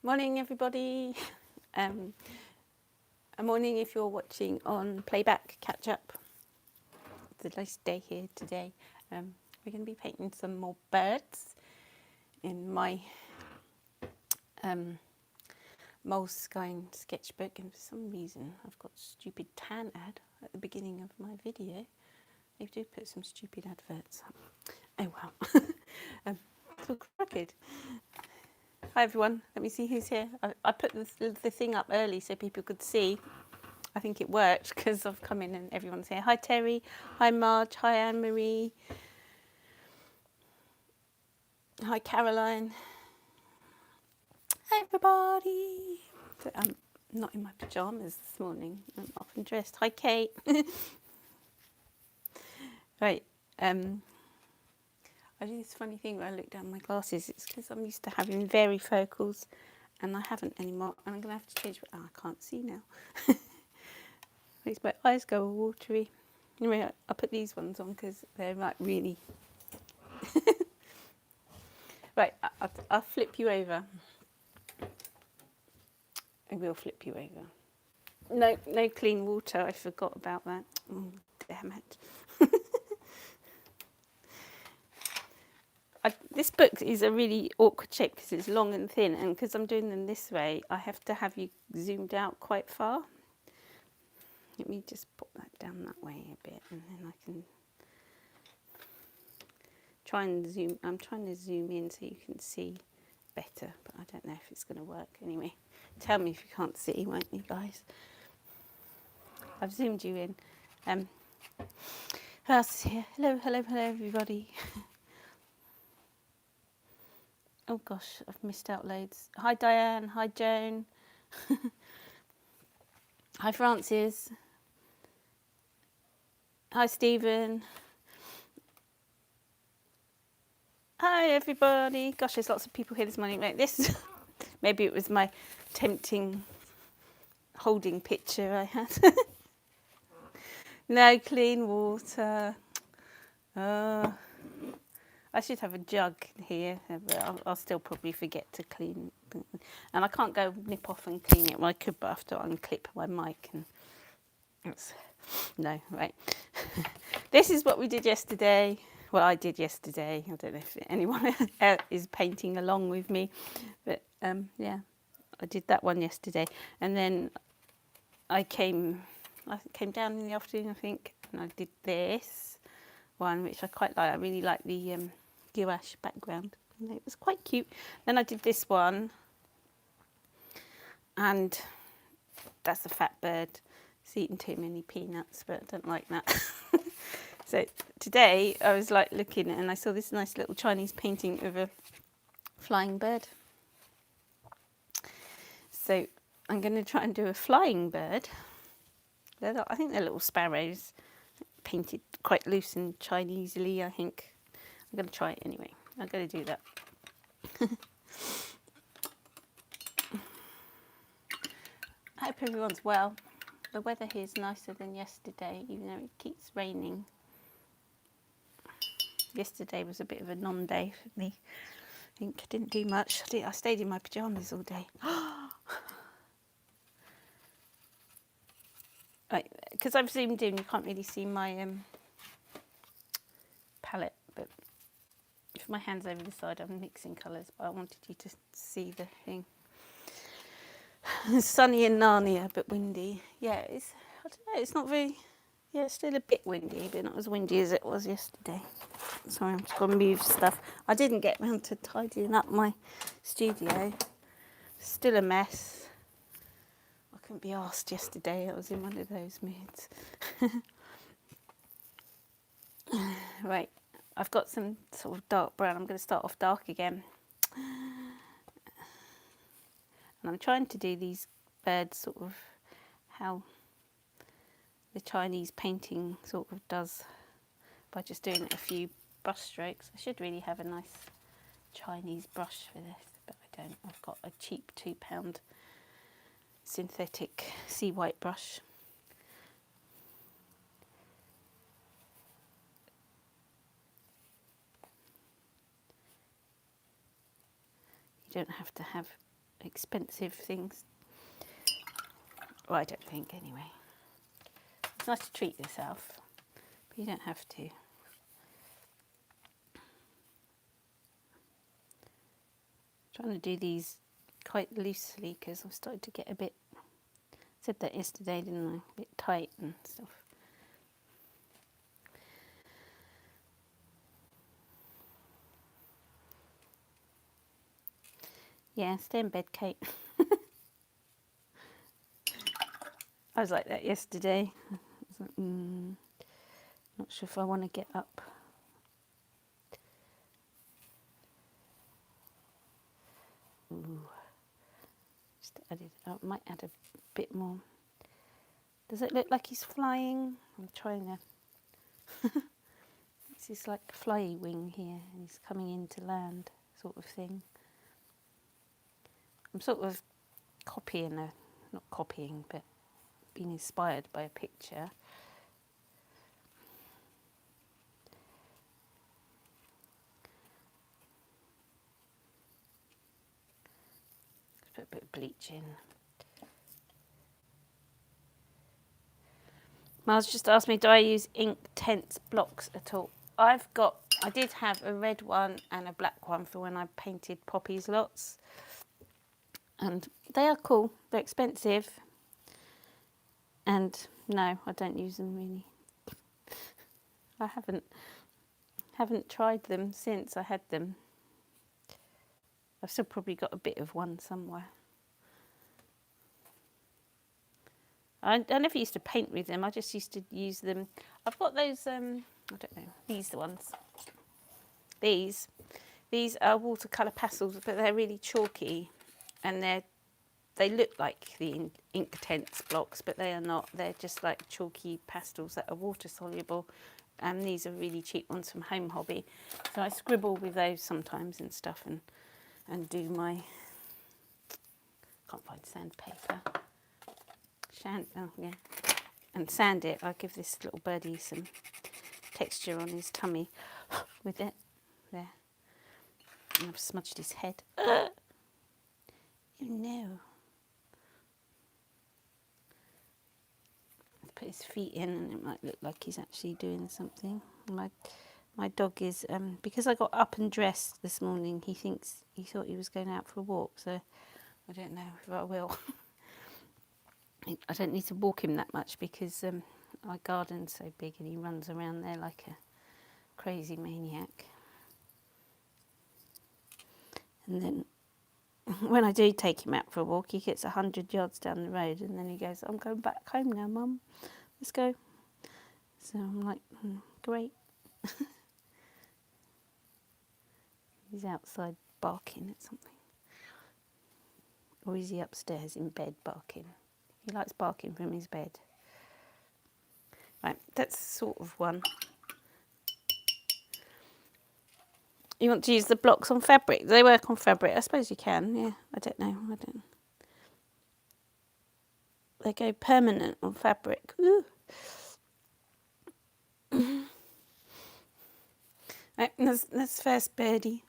Morning, everybody. A morning if you're watching on playback, catch up. It's a nice day here today. We're going to be painting some more birds in my Moleskine sketchbook, and for some reason I've got a stupid tan ad at the beginning of my video. They do put some stupid adverts up. Oh well. It's all crooked. Hi everyone, let me see who's here. I put the thing up early so people could see. I think it worked because I've come in and everyone's here. Hi Terry, hi Marge, hi Anne-Marie, hi Caroline. Hi everybody. So I'm not in my pyjamas this morning, I'm often dressed. Hi Kate. Right, I do this funny thing where I look down my glasses. It's because I'm used to having varifocals and I haven't anymore, and I'm going to have to change. Oh, I can't see now. Makes my eyes go all watery. Anyway, I put these ones on because they're like really... Right, I'll flip you over. I will flip you over. No clean water. I forgot about that. Oh, damn it. This book is a really awkward shape because it's long and thin, and because I'm doing them this way, I have to have you zoomed out quite far. Let me just put that down that way a bit, and then I can try and zoom. I'm trying to zoom in so you can see better, but I don't know if it's going to work. Anyway, tell me if you can't see, won't you guys? I've zoomed you in. Who else is here? Hello everybody. Oh gosh, I've missed out loads. Hi Diane, hi Joan. Hi Francis. Hi Stephen. Hi everybody. Gosh, there's lots of people here this morning. Right, this maybe it was my tempting holding picture I had. No clean water. Oh, I should have a jug here, but I'll still probably forget to clean. And I can't go nip off and clean it. Well, I could, but I have to unclip my mic. And it's, no, right. This is what we did yesterday. Well, I did yesterday. I don't know if anyone is painting along with me. But yeah, I did that one yesterday. And then I came down in the afternoon, I think, and I did this one, which I quite like. I really like the gouache background. And it was quite cute. Then I did this one, and that's a fat bird. It's eaten too many peanuts, but I don't like that. So today I was like looking and I saw this nice little Chinese painting of a flying bird. So I'm going to try and do a flying bird. I think they're little sparrows, painted quite loose and Chinesely, I think. I'm going to try it anyway. I'm going to do that. I hope everyone's well. The weather here is nicer than yesterday, even though it keeps raining. Yesterday was a bit of a non-day for me. I think I didn't do much. I stayed in my pyjamas all day. Right, because I've zoomed in, you can't really see my palette, but if my hand's over the side, I'm mixing colours, but I wanted you to see the thing. It's sunny in Narnia, but windy. Yeah, I don't know, it's not very, yeah, it's still a bit windy, but not as windy as it was yesterday. Sorry, I'm just going to move stuff. I didn't get round to tidying up my studio. Still a mess. I couldn't be asked yesterday. I was in one of those moods. Right, I've got some sort of dark brown. I'm going to start off dark again. And I'm trying to do these birds sort of how the Chinese painting sort of does by just doing a few brush strokes. I should really have a nice Chinese brush for this, but I don't. I've got a cheap £2 synthetic sea white brush. You don't have to have expensive things. Well, I don't think anyway. It's nice to treat yourself, but you don't have to. Trying to do these quite loosely because I've started to get a bit, said that yesterday, didn't I? A bit tight and stuff. Yeah, stay in bed, Kate. I was like that yesterday. I was like, not sure if I want to get up. Ooh. Just added, I might add a bit more. Does it look like he's flying? I'm trying to. This is like fly wing here, and he's coming into land, sort of thing. I'm sort of copying not copying, but being inspired by a picture. Put a bit of bleach in. Miles just asked me, do I use Inktense blocks at all? I did have a red one and a black one for when I painted Poppy's lots. And they are cool. They're expensive. And no, I don't use them really. I haven't tried them since I had them. I've still probably got a bit of one somewhere. I never used to paint with them. I just used to use them. I've got those, I don't know, these ones. These are watercolour pastels, but they're really chalky, and they look like the Inktense blocks, but they are not. They're just like chalky pastels that are water soluble, and these are really cheap ones from Home Hobby. So I scribble with those sometimes and stuff, and do my, can't find sandpaper. Oh yeah, and sand it. I'll give this little birdie some texture on his tummy with it. There. And I've smudged his head. Oh no. Put his feet in and it might look like he's actually doing something. My dog is, because I got up and dressed this morning, he thought he was going out for a walk, so I don't know if I will. I don't need to walk him that much because our garden's so big and he runs around there like a crazy maniac. And then when I do take him out for a walk, he gets 100 yards down the road and then he goes, I'm going back home now, Mum. Let's go. So I'm like, great. He's outside barking at something. Or is he upstairs in bed barking? He likes barking from his bed. Right, that's sort of one. You want to use the blocks on fabric? They work on fabric. I suppose you can, yeah. I don't know. They go permanent on fabric. Ooh. Right, that's first birdie.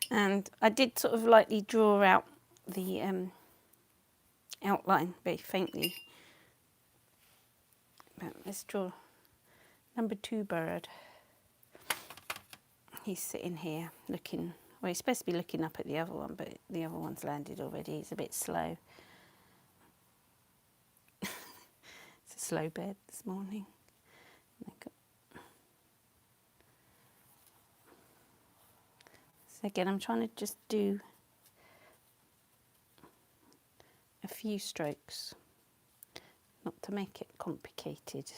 And I did sort of lightly draw out the outline very faintly. But let's draw number 2 bird. He's sitting here looking, well, he's supposed to be looking up at the other one, but the other one's landed already. He's a bit slow. It's a slow bird this morning. So again, I'm trying to just do a few strokes, not to make it complicated.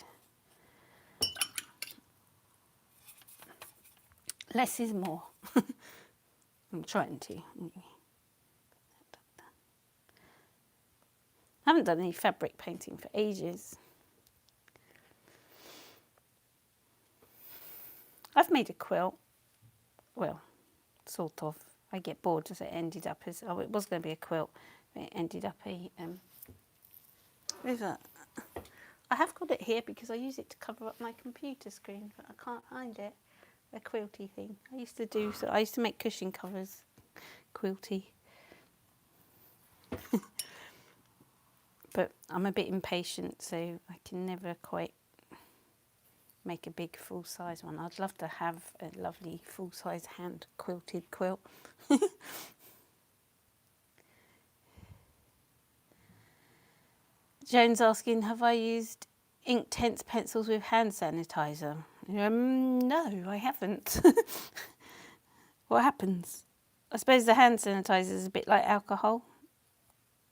Less is more. I'm trying to. I haven't done any fabric painting for ages. I've made a quilt. Well, sort of. I get bored as it ended up as, oh, it was going to be a quilt, but it ended up a, where's that? I have got it here because I use it to cover up my computer screen, but I can't find it. A quilty thing. I used to make cushion covers quilty. But I'm a bit impatient, so I can never quite make a big full-size one. I'd love to have a lovely full-size hand quilted quilt. Joan's asking, have I used Inktense pencils with hand sanitizer? No, I haven't. What happens? I suppose the hand sanitizer is a bit like alcohol,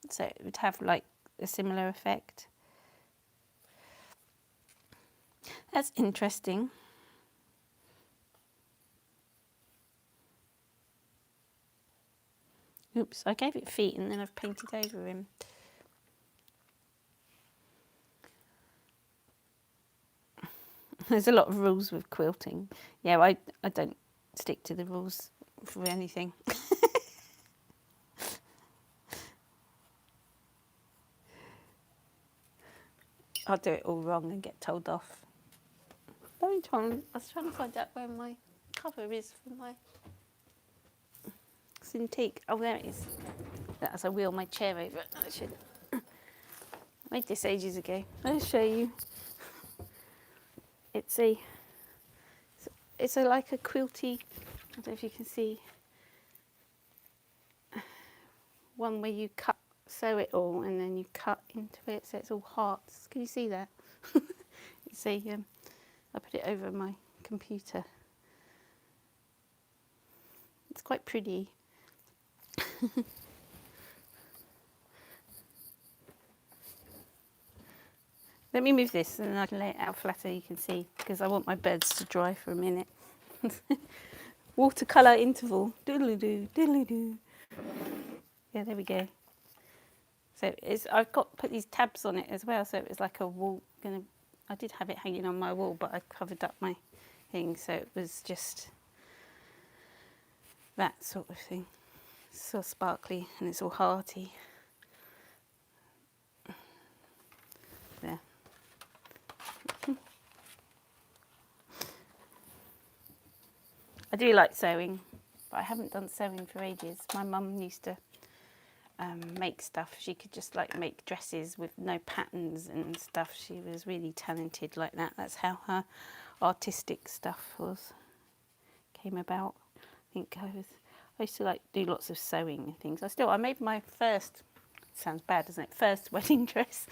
so it would have like a similar effect. That's interesting. Oops, I gave it feet and then I've painted over him. There's a lot of rules with quilting. Yeah, I don't stick to the rules for anything. I'll do it all wrong and get told off. I was trying to find out where my cover is for my Cintiq. Oh, there it is. As I wheel my chair over it. I should made this ages ago. I'll show you. It's a like a quilty. I don't know if you can see. One where you sew it all and then you cut into it, so it's all hearts. Can you see that? It's a. I put it over my computer. It's quite pretty. Let me move this and then I can lay it out flatter, you can see, because I want my birds to dry for a minute. Watercolour interval. Doodly-doo, doodly-doo. Yeah, there we go. So I've put these tabs on it as well, so it was like a wall. I did have it hanging on my wall, but I covered up my thing, so it was just that sort of thing. It's so sparkly and it's all hearty. There. I do like sewing, but I haven't done sewing for ages. My mum used to make stuff. She could just like make dresses with no patterns and stuff. She was really talented like that. That's how her artistic stuff came about. I think I used to like do lots of sewing and things. I made my first, sounds bad, doesn't it? First wedding dress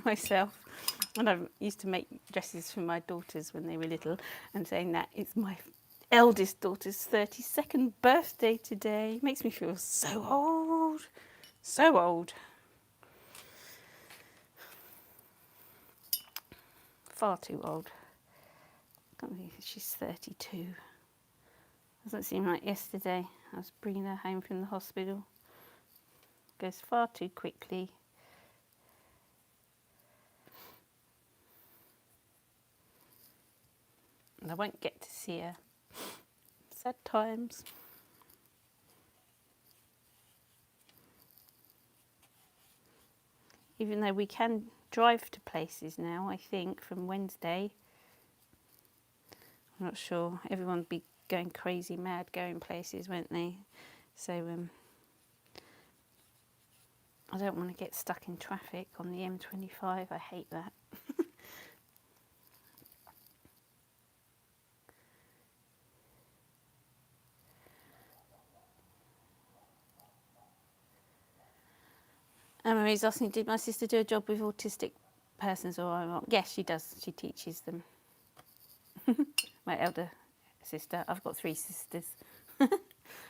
myself. And I used to make dresses for my daughters when they were little, and saying that it's my eldest daughter's 32nd birthday today. Makes me feel so old. So old. Far too old. I can't believe she's 32. Doesn't seem like yesterday. I was bringing her home from the hospital. Goes far too quickly. And I won't get to see her. Sad times. Even though we can drive to places now, I think, from Wednesday. I'm not sure. Everyone would be going crazy mad going places, won't they? So I don't want to get stuck in traffic on the M25. I hate that. Marie's asking, did my sister do a job with autistic persons or not? Yes, she does. She teaches them. My elder sister. I've got 3 sisters.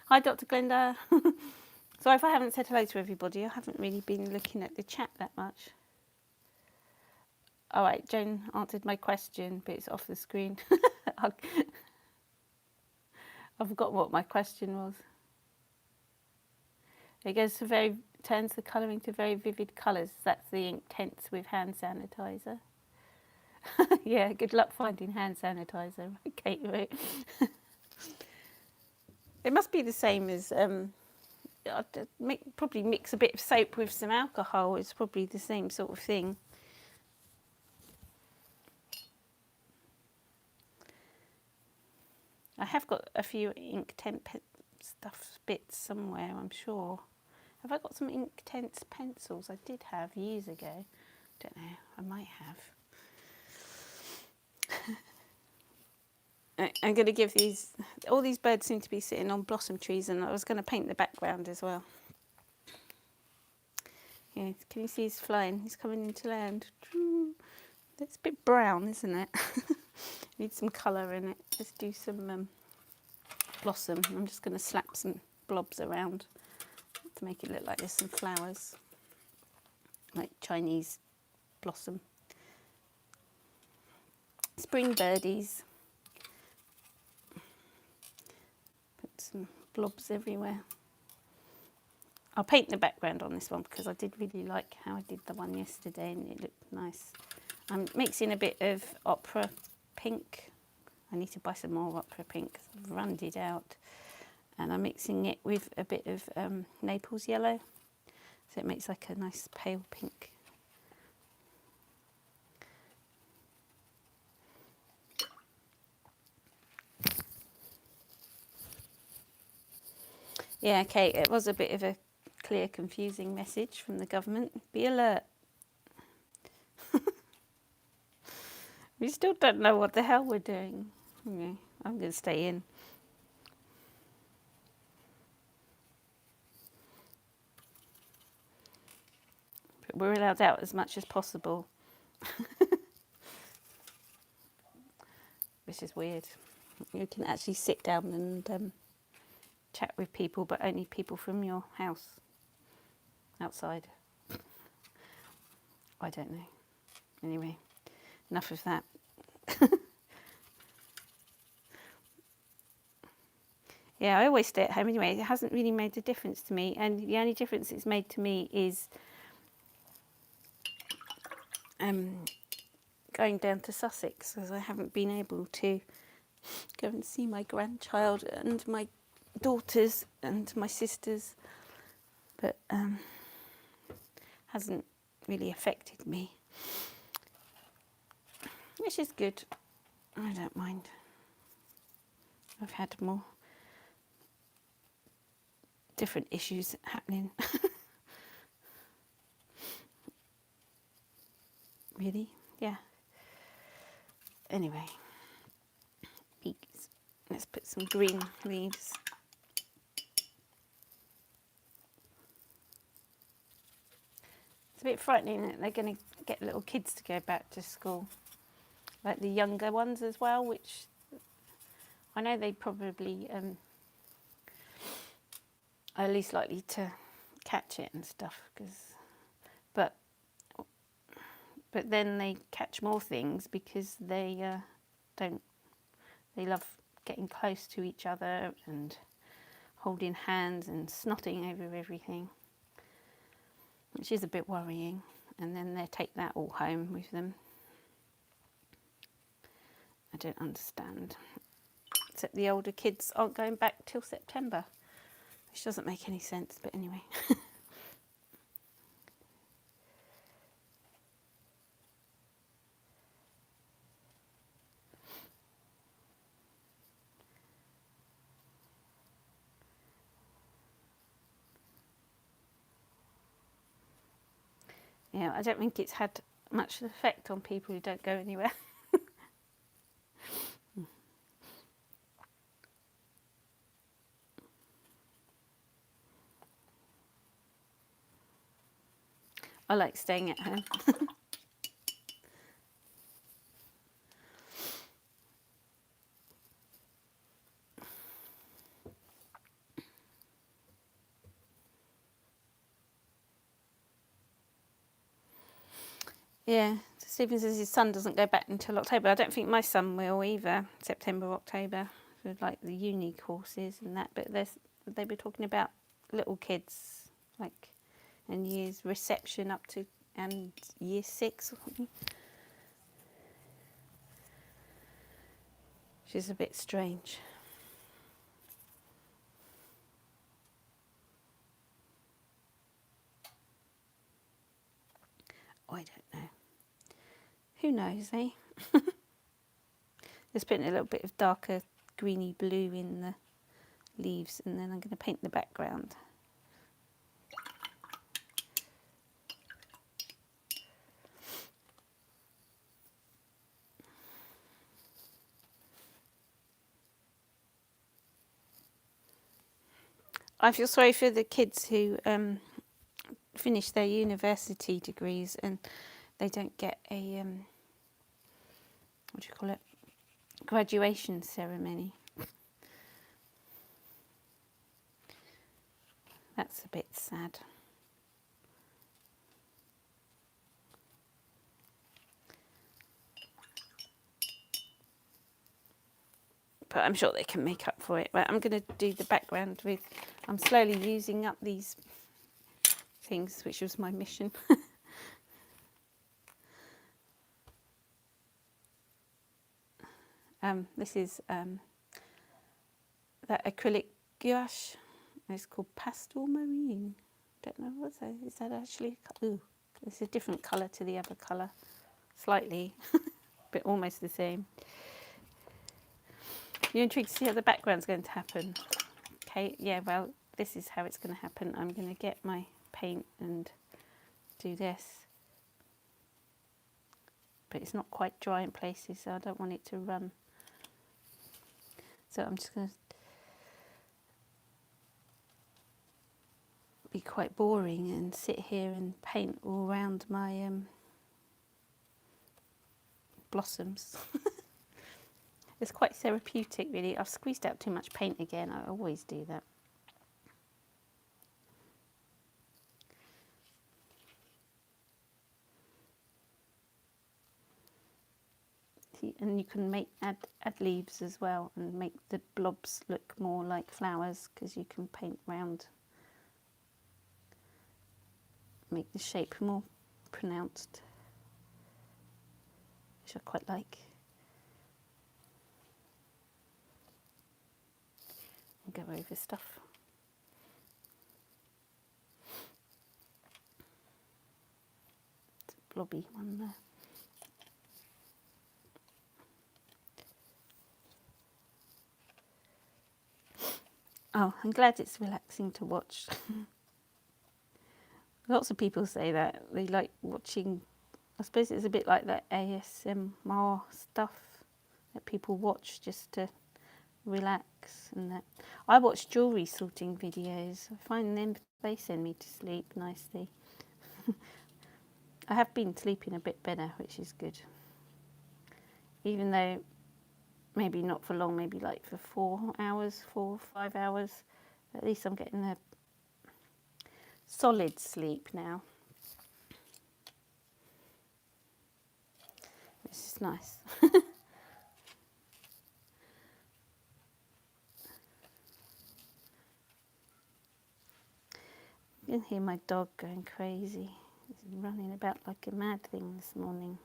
Hi, Dr. Glenda. Sorry if I haven't said hello to everybody. I haven't really been looking at the chat that much. All right, Joan answered my question, but it's off the screen. I forgot what my question was. It goes to turns the colouring to very vivid colours. That's the Inktense with hand sanitizer. Yeah, good luck finding hand sanitizer. Okay, right. It must be the same as probably mix a bit of soap with some alcohol. It's probably the same sort of thing. I have got a few Inktense stuff bits somewhere, I'm sure. Have I got some Inktense pencils? I did have years ago. Don't know, I might have. I'm going to give these, all these birds seem to be sitting on blossom trees, and I was going to paint the background as well. Yeah, can you see he's flying? He's coming into land. It's a bit brown, isn't it? Need some colour in it. Just do some blossom. I'm just going to slap some blobs around to make it look like there's some flowers, like Chinese blossom. Spring birdies. Put some blobs everywhere. I'll paint the background on this one because I did really like how I did the one yesterday and it looked nice. I'm mixing a bit of opera pink. I need to buy some more opera pink because I've run it out. And I'm mixing it with a bit of Naples yellow, so it makes like a nice pale pink. Yeah, okay, it was a bit of a clear, confusing message from the government. Be alert. We still don't know what the hell we're doing. Okay, I'm going to stay in. But we're allowed out as much as possible. Which is weird. You can actually sit down and chat with people, but only people from your house. Outside. I don't know. Anyway, enough of that. Yeah, I always stay at home anyway. It hasn't really made a difference to me, and the only difference it's made to me is going down to Sussex, because I haven't been able to go and see my grandchild and my daughters and my sisters, but hasn't really affected me, which is good. I don't mind. I've had more different issues happening. Really? Yeah. Anyway, beaks. Let's put some green leaves. It's a bit frightening that they're going to get little kids to go back to school, like the younger ones as well, which I know they probably are least likely to catch it and stuff, but then they catch more things because they love getting close to each other and holding hands and snotting over everything, which is a bit worrying. And then they take that all home with them. I don't understand. Except the older kids aren't going back till September, which doesn't make any sense, but anyway. Yeah, I don't think it's had much effect on people who don't go anywhere. I like staying at home. Yeah, Stephen says his son doesn't go back until October. I don't think my son will either, September, October, with like the uni courses and that. But they were talking about little kids, like in years reception up to year 6 or something. Which is a bit strange. I don't know. Who knows, eh? Just putting a little bit of darker greeny blue in the leaves, and then I'm going to paint the background. I feel sorry for the kids who finish their university degrees and they don't get a what do you call it, graduation ceremony. That's a bit sad. But I'm sure they can make up for it. But I'm going to do the background with, I'm slowly using up these things, which was my mission. This is that acrylic gouache. It's called Pastel Marine. Don't know what's that. Is that actually? Ooh, it's a different colour to the other colour, slightly, but almost the same. You're intrigued to see how the background's going to happen. Okay, yeah. Well, this is how it's going to happen. I'm going to get my paint and do this, but it's not quite dry in places, so I don't want it to run. So I'm just going to be quite boring and sit here and paint all around my blossoms. It's quite therapeutic, really. I've squeezed out too much paint again. I always do that. And you can add leaves as well and make the blobs look more like flowers, because you can paint round, make the shape more pronounced, which I quite like. And go over stuff. It's a blobby one there. Oh, I'm glad it's relaxing to watch. Lots of people say that. They like watching, I suppose it's a bit like that ASMR stuff that people watch just to relax and that. I watch jewellery sorting videos. I find them, they send me to sleep nicely. I have been sleeping a bit better, which is good. Even though maybe not for long, maybe like for 4 hours, 4 or 5 hours. At least I'm getting a solid sleep now. This is nice. You can hear my dog going crazy. He's running about like a mad thing this morning.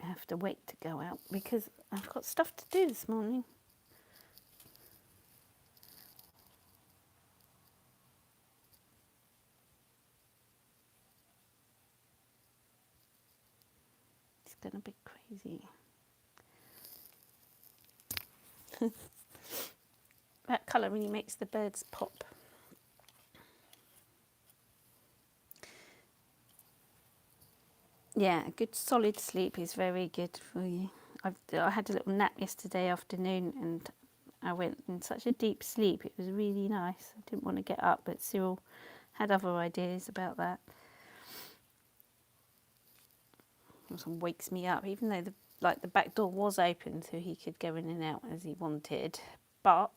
I have to wait to go out because I've got stuff to do this morning. It's going to be crazy. That colour really makes the birds pop. Yeah, a good solid sleep is very good for you. I had a little nap yesterday afternoon and I went in such a deep sleep. It was really nice. I didn't want to get up, but Cyril had other ideas about that. It wakes me up, even though the back door was open so he could go in and out as he wanted. But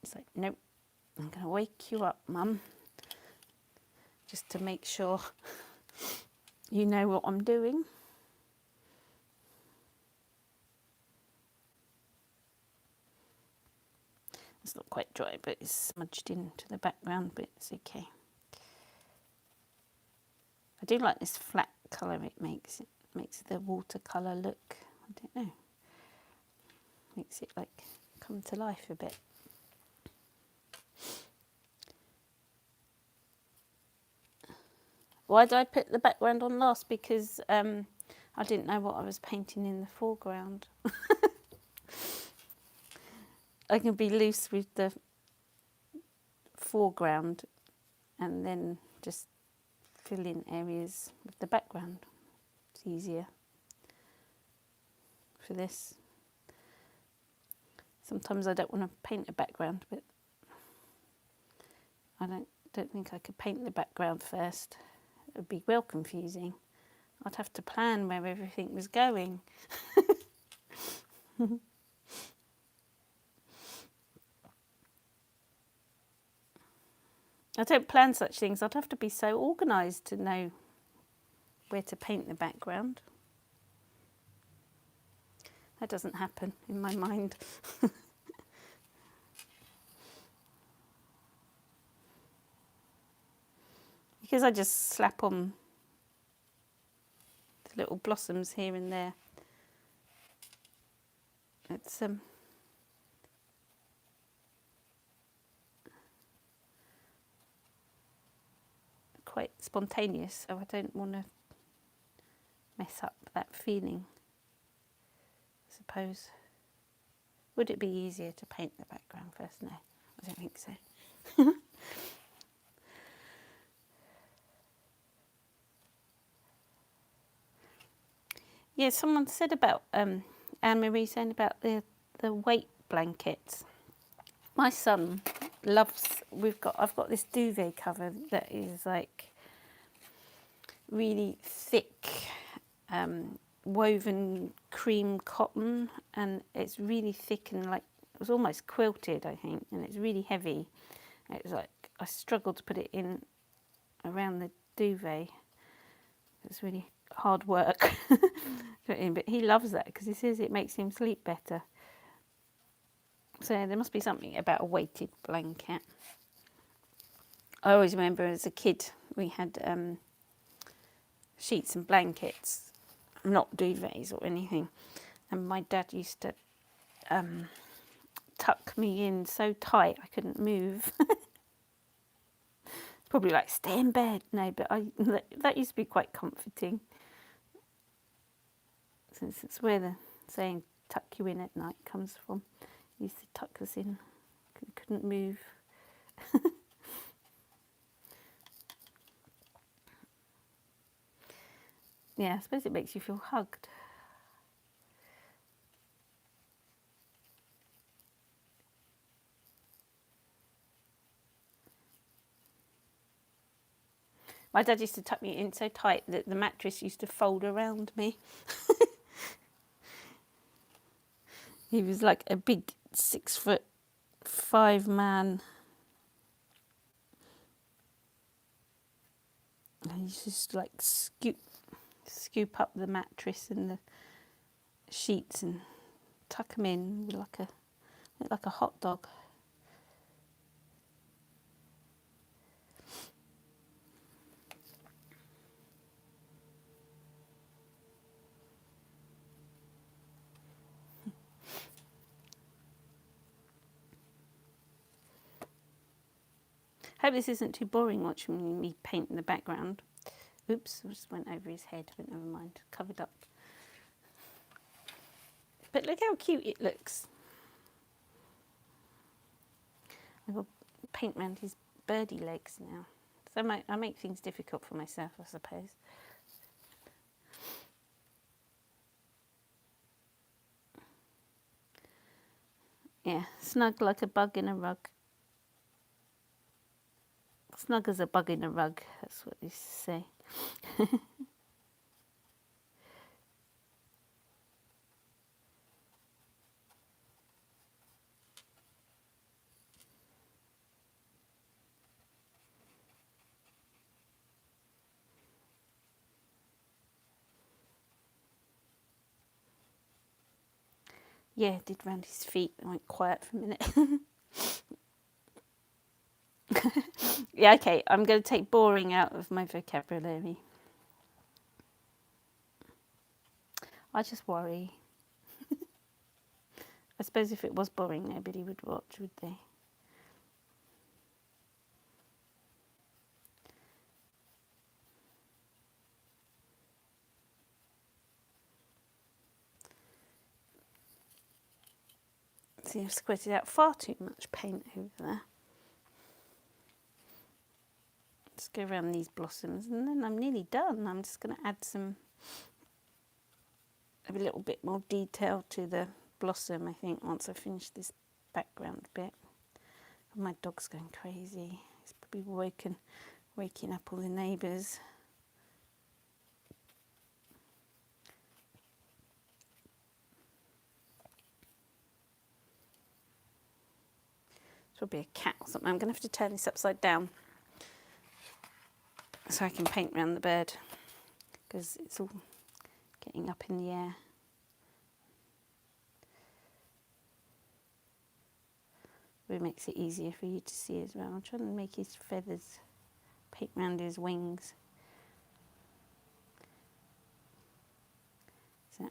it's like, nope, I'm going to wake you up, Mum, just to make sure you know what I'm doing. It's not quite dry, but it's smudged into the background, but it's okay. I do like this flat colour it makes. It makes the watercolour look, I don't know, makes it like come to life a bit. Why did I put the background on last? Because I didn't know what I was painting in the foreground. I can be loose with the foreground and then just fill in areas with the background. It's easier for this. Sometimes I don't want to paint a background, but I don't think I could paint the background first. It would be well confusing. I'd have to plan where everything was going. I don't plan such things. I'd have to be so organised to know where to paint the background. That doesn't happen in my mind. Because I just slap on the little blossoms here and there. It's quite spontaneous, so I don't want to mess up that feeling, I suppose. Would it be easier to paint the background first? No, I don't think so. Yeah, someone said about Anne-Marie saying about the weight blankets. My son loves. I've got this duvet cover that is like really thick, woven cream cotton, and it's really thick and like it was almost quilted, I think, and it's really heavy. It was like I struggled to put it in around the duvet. It's really hard work. But he loves that because he says it makes him sleep better. So there must be something about a weighted blanket. I always remember as a kid we had sheets and blankets, not duvets or anything, and my dad used to tuck me in so tight I couldn't move. Probably like stay in bed. No, but that used to be quite comforting. Since it's where the saying tuck you in at night comes from. He used to tuck us in. Couldn't move. Yeah, I suppose it makes you feel hugged. My dad used to tuck me in so tight that the mattress used to fold around me. He was like a big 6'5" man. And he used to just like scoop up the mattress and the sheets and tuck them in like a hot dog. Hope this isn't too boring watching me paint in the background. Oops, I just went over his head, but never mind, covered up. But look how cute it looks. I've got paint around his birdie legs now. So I make things difficult for myself, I suppose. Yeah, snug like a bug in a rug. Snug as a bug in a rug, that's what they say. Yeah, I did round his feet. I went quiet for a minute. Yeah, okay, I'm going to take boring out of my vocabulary. I just worry. I suppose if it was boring, nobody would watch, would they? See, I've squirted out far too much paint over there. Just go around these blossoms and then I'm nearly done. I'm just going to add a little bit more detail to the blossom, I think, once I finish this background bit. My dog's going crazy. He's probably waking up all the neighbours. It's probably a cat or something. I'm going to have to turn this upside down so I can paint around the bird, because it's all getting up in the air. It makes it easier for you to see as well. I'm trying to make his feathers, paint around his wings. So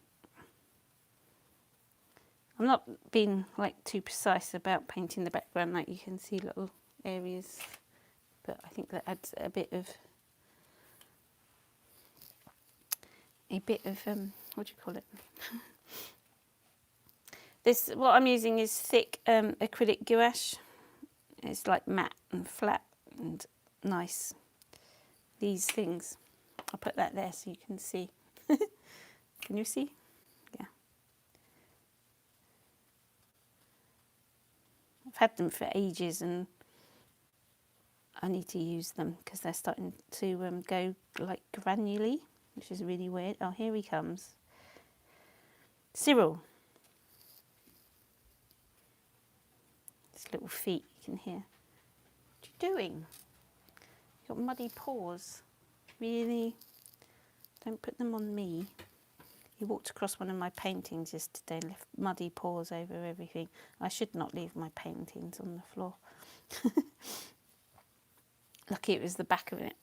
I'm not being like too precise about painting the background, like you can see little areas, but I think that adds a bit of what do you call it? This, what I'm using is thick acrylic gouache. It's like matte and flat and nice. These things. I'll put that there so you can see. Can you see? Yeah. I've had them for ages and I need to use them because they're starting to go like granularly, which is really weird. Oh, here he comes. Cyril. His little feet, you can hear. What are you doing? You've got muddy paws. Really? Don't put them on me. He walked across one of my paintings yesterday and left muddy paws over everything. I should not leave my paintings on the floor. Lucky it was the back of it.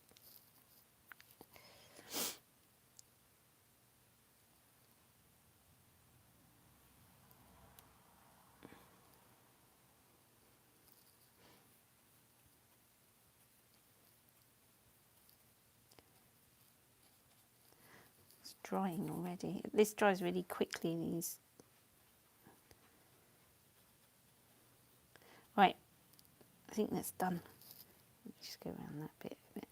It's drying already. This dries really quickly, these. Right, I think that's done. Just go around that bit a bit.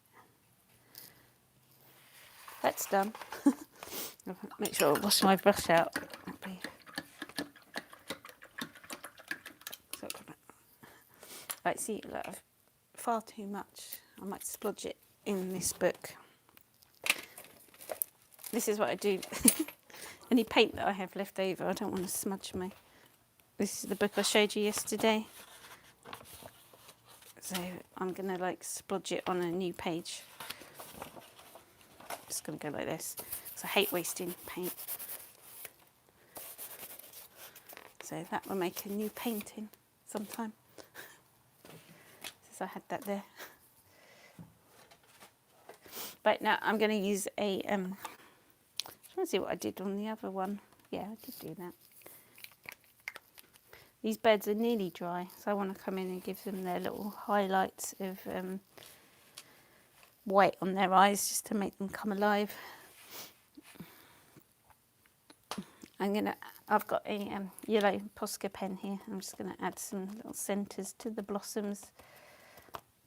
That's done. Make sure I wash my brush out. Right, see, look, I've far too much. I might splodge it in this book. This is what I do. Any paint that I have left over, I don't want to smudge my... This is the book I showed you yesterday. So I'm going to like splodge it on a new page. Just going to go like this. So I hate wasting paint. So that will make a new painting sometime. Since I had that there. Right, now I'm going to use a... I'm trying to see what I did on the other one. Yeah, I did do that. These beds are nearly dry, so I want to come in and give them their little highlights of white on their eyes, just to make them come alive. I've got a yellow Posca pen here. I'm just going to add some little centres to the blossoms.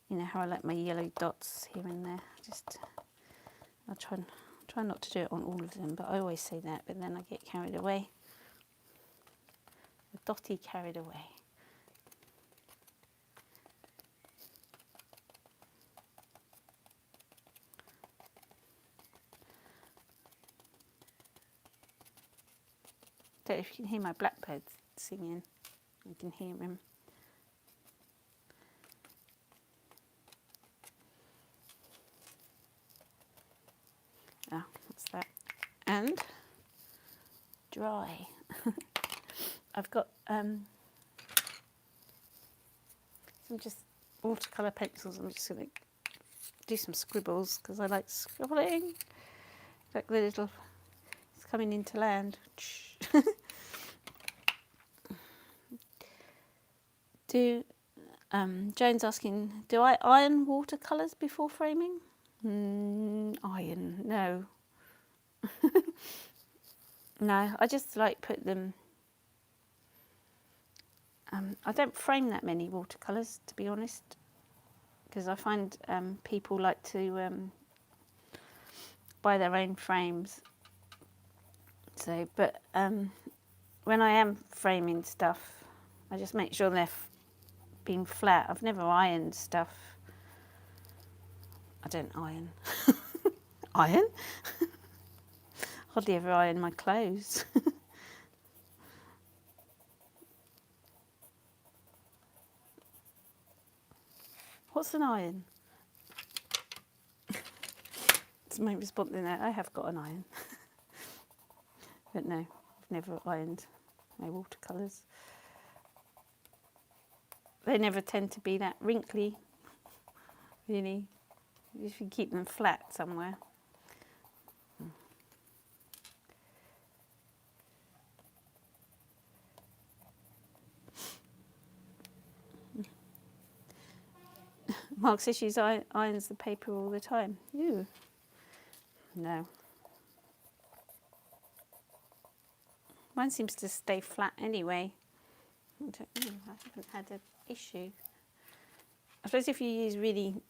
You know how I like my yellow dots here and there. I'll try not to do it on all of them, but I always say that, but then I get carried away. Dotty carried away. Don't know if you can hear my blackbird singing. You can hear him. Oh, what's that? And dry. I've got some just watercolour pencils. I'm just going to do some scribbles because I like scribbling. Like the little, it's coming into land. Joan's asking, do I iron watercolours before framing? Iron, no. No, I just like put them I don't frame that many watercolours, to be honest, because I find people like to buy their own frames. So, but when I am framing stuff, I just make sure they're being flat. I've never ironed stuff. I don't iron. Iron? Hardly ever iron my clothes. What's an iron? It's my response in there. I have got an iron. But no, I've never ironed my watercolours. They never tend to be that wrinkly, really, if you keep them flat somewhere. Mark says she irons the paper all the time. Ew. No. Mine seems to stay flat anyway. I don't know, I haven't had an issue. I suppose if you use really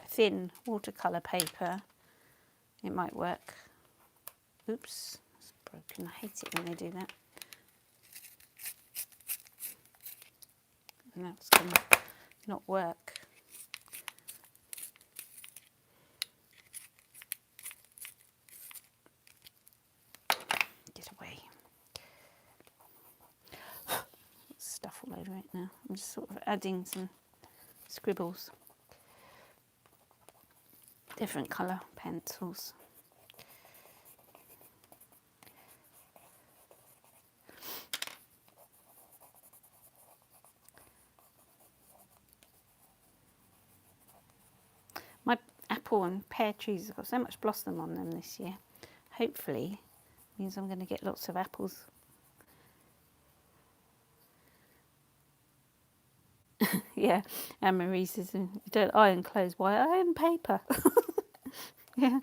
thin watercolour paper, it might work. Oops, it's broken. I hate it when they do that. And that's going to not work. Get away. Stuff all over it now. I'm just sort of adding some scribbles. Different colour pencils. My apple and pear trees have got so much blossom on them this year. Hopefully means I'm going to get lots of apples. Yeah, and Marie says, you don't iron clothes, why iron paper? Yeah.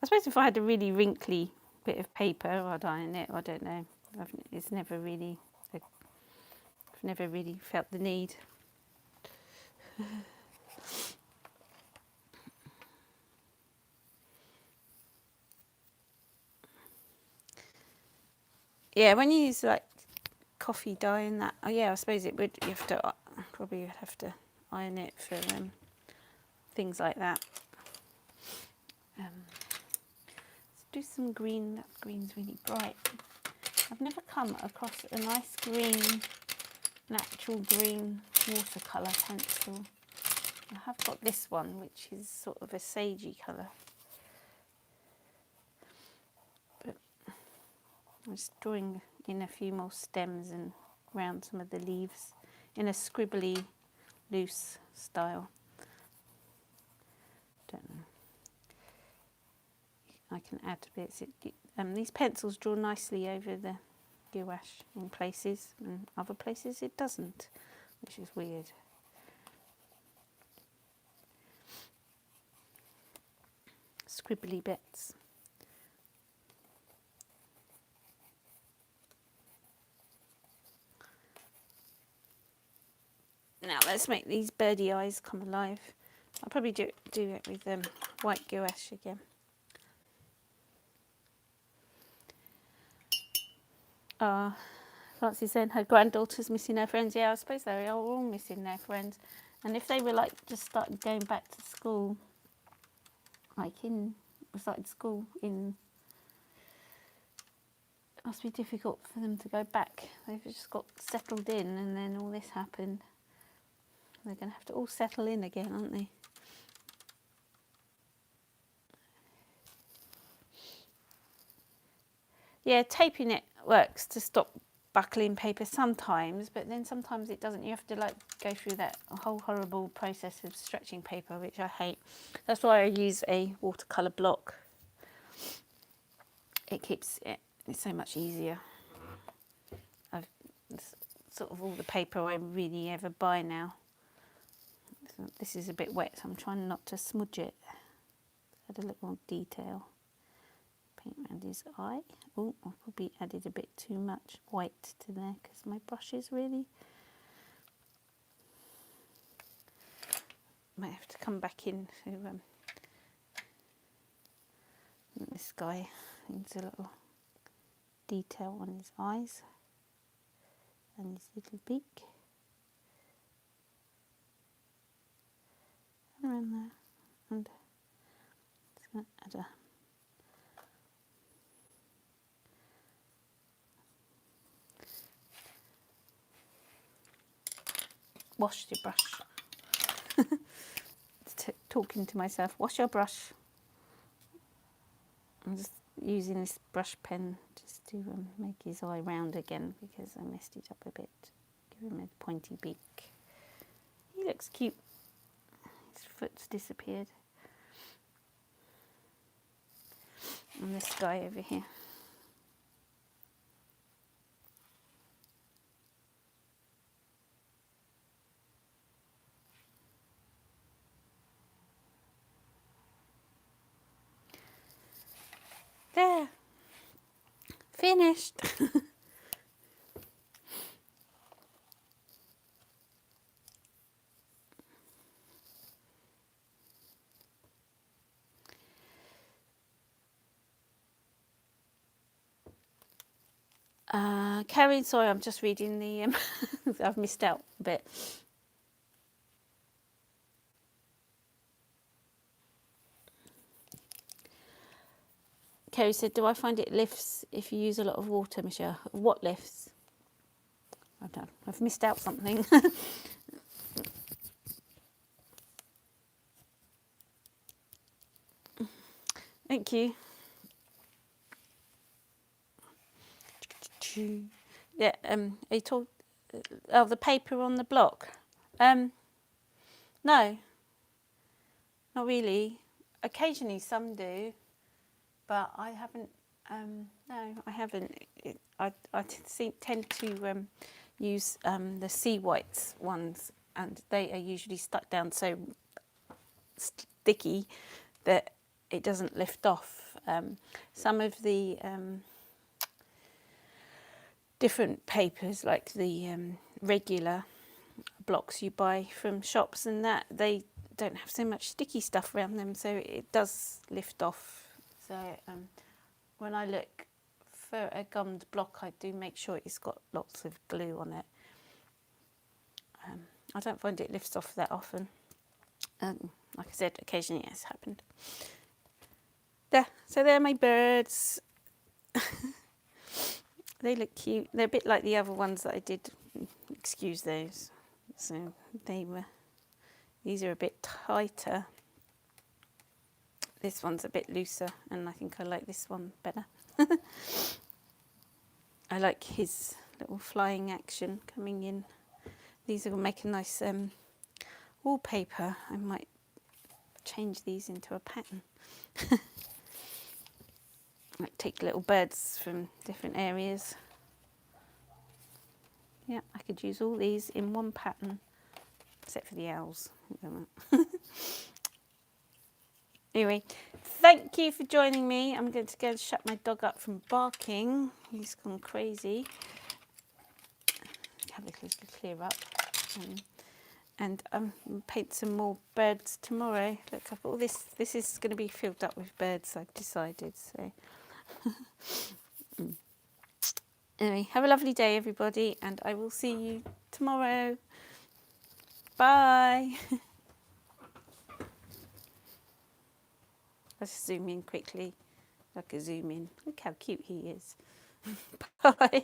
I suppose if I had a really wrinkly bit of paper, I'd iron it. I don't know. It's never really, I've never really felt the need. Yeah, when you use like coffee dye and that, oh yeah, I suppose it would. You have to probably have to iron it for things like that. Let's do some green. That green's really bright. I've never come across a nice green, natural green watercolour pencil. I have got this one, which is sort of a sagey colour. But I'm just drawing in a few more stems and around some of the leaves in a scribbly, loose style. Don't know. I can add bits. These pencils draw nicely over the gouache in places, and other places it doesn't, which is weird. Scribbly bits. Now let's make these birdie eyes come alive. I'll probably do it with white gouache again. Fancy saying her granddaughter's missing her friends. Yeah, I suppose they are all missing their friends. And if they were like just started going back to school, started school in, it must be difficult for them to go back. They've just got settled in and then all this happened. They're going to have to all settle in again, aren't they? Yeah, taping it works to stop buckling paper sometimes, but then sometimes it doesn't. You have to like go through that whole horrible process of stretching paper, which I hate. That's why I use a watercolour block. It keeps it, it's so much easier. It's sort of all the paper I really ever buy now. So this is a bit wet, so I'm trying not to smudge it. Add a little more detail. Paint around his eye. Oh, I've probably added a bit too much white to there because my brush is really... Might have to come back in to this guy needs a little detail on his eyes and his little beak. Around there, and just going to add a wash your brush. Talking to myself, wash your brush. I'm just using this brush pen just to make his eye round again because I messed it up a bit. Give him a pointy beak. He looks cute. His foot's disappeared. And this guy over here. There. Finished. Karen, sorry, I'm just reading the, I've missed out a bit. Kerry said, do I find it lifts if you use a lot of water, Michelle? What lifts? I don't know. I've missed out something. Thank you. Yeah, he told, oh, the paper on the block. No, not really. Occasionally some do, but I haven't, no, I haven't. I tend to use the sea whites ones, and they are usually stuck down so sticky that it doesn't lift off. Some of the different papers, like the regular blocks you buy from shops and that, they don't have so much sticky stuff around them, so it does lift off. So when I look for a gummed block, I do make sure it's got lots of glue on it. I don't find it lifts off that often. Like I said, occasionally it has happened. There, so they're my birds. They look cute. They're a bit like the other ones that I did. Excuse those. So these are a bit tighter. This one's a bit looser, and I think I like this one better. I like his little flying action coming in. These will make a nice wallpaper. I might change these into a pattern. Like take little birds from different areas. Yeah, I could use all these in one pattern, except for the owls. Anyway, thank you for joining me. I'm going to go and shut my dog up from barking. He's gone crazy. Have a clear up. And paint some more birds tomorrow. Look, I've got all this. This is going to be filled up with birds, I've decided. So anyway, have a lovely day, everybody, and I will see you tomorrow. Bye. Let's zoom in quickly. I could zoom in. Look how cute he is. Bye.